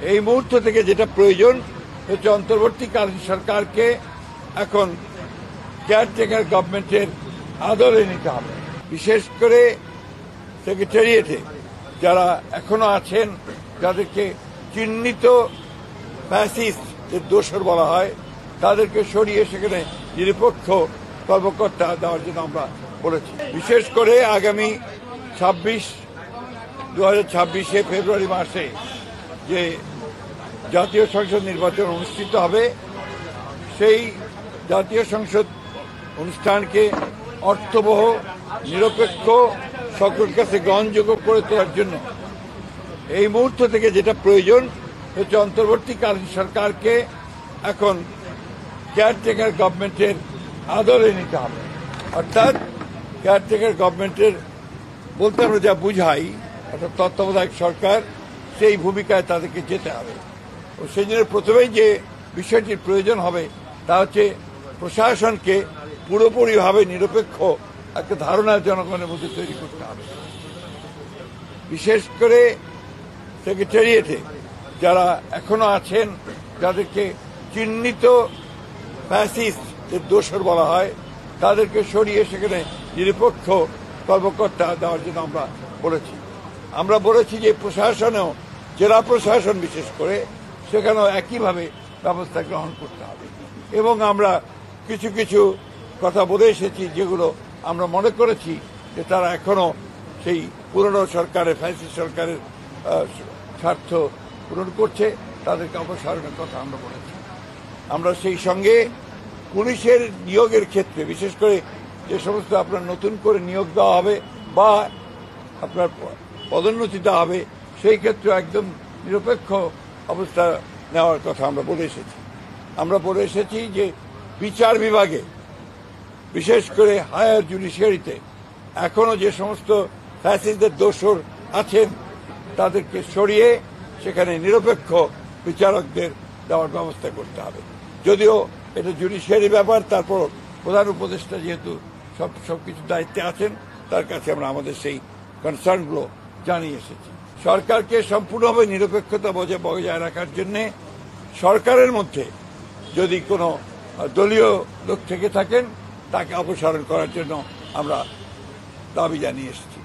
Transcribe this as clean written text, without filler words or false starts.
এই মুহূর্ত থেকে যেটা প্রয়োজন হচ্ছে অন্তর্বর্তীকালীন সরকারকে এখন কেয়ারটেকার গভর্নমেন্টের আদলে নিতে হবে। বিশেষ করে সেক্রেটারিয়েটে যারা এখনো আছেন, যাদেরকে চিহ্নিত ফ্যাসিস্টের দোসর বলা হয়, তাদেরকে সরিয়ে সেখানে নিরপেক্ষ কর্মকর্তা দেওয়ার জন্য আমরা বলেছি। বিশেষ করে আগামী 2026 ফেব্রুয়ারি মাসে যে জাতীয় সংসদ নির্বাচন অনুষ্ঠিত হবে, সেই জাতীয় সংসদ অনুষ্ঠানকে অর্থবহ, নিরপেক্ষ, সকলের কাছে গ্রহণযোগ্য করে তোলার জন্য এই মুহূর্ত থেকে যেটা প্রয়োজন হচ্ছে অন্তর্বর্তীকালীন সরকারকে এখন কেয়ারটেকার গভর্নমেন্টের আদলে নিতে হবে। অর্থাৎ কেয়ারটেকার গভর্নমেন্টের বলতে আমরা যা বুঝাই, অর্থাৎ তত্ত্বাবধায়ক সরকার, সেই ভূমিকায় তাদেরকে যেতে হবে। ও সেই জন্য প্রথমেই যে বিষয়টির প্রয়োজন হবে তা হচ্ছে প্রশাসনকে পুরোপুরিভাবে নিরপেক্ষ একটা ধারণা জনগণের মধ্যে তৈরি করতে হবে। বিশেষ করে সেক্রেটারিয়েটে যারা এখনো আছেন, যাদেরকে চিহ্নিত ফ্যাসিস্টের দোসর বলা হয়, তাদেরকে সরিয়ে সেখানে নিরপেক্ষ কর্মকর্তা দেওয়ার জন্য আমরা বলেছি। আমরা বলেছি যে প্রশাসনেও, জেলা প্রশাসন বিশেষ করে, সেখানেও একইভাবে ব্যবস্থা গ্রহণ করতে হবে। এবং আমরা কিছু কিছু কথা বলে এসেছি যেগুলো আমরা মনে করেছি যে তারা এখনো সেই পুরনো সরকারের, ফ্যাসিস্ট সরকারের স্বার্থ পূরণ করছে, তাদেরকে অপসারণের কথা আমরা বলেছি। আমরা সেই সঙ্গে পুলিশের নিয়োগের ক্ষেত্রে, বিশেষ করে যে সমস্ত আপনার নতুন করে নিয়োগ দেওয়া হবে বা আপনার পদোন্নতি দেওয়া হবে, সেই ক্ষেত্রে একদম নিরপেক্ষ অবস্থা নেওয়ার কথা আমরা বলে এসেছি। আমরা বলে এসেছি যে বিচার বিভাগে, বিশেষ করে হায়ার জুডিশিয়ারিতে এখনো যে সমস্ত ফ্যাসিস্টদের দোসর আছেন, তাদেরকে সরিয়ে সেখানে নিরপেক্ষ বিচারকদের দেওয়ার ব্যবস্থা করতে হবে। যদিও এটা জুডিশিয়ারি ব্যাপার, তারপর প্রধান উপদেষ্টা যেহেতু সবকিছু দায়িত্বে আছেন, তার কাছে আমরা আমাদের সেই কনসার্নগুলো জানিয়ে এসেছি। সরকারকে সম্পূর্ণভাবে নিরপেক্ষতা বজায় রাখার জন্য সরকারের মধ্যে যদি কোনো দলীয় লোক থেকে থাকেন, তাকে অপসারণ করার জন্য আমরা দাবি জানিয়ে এসেছি।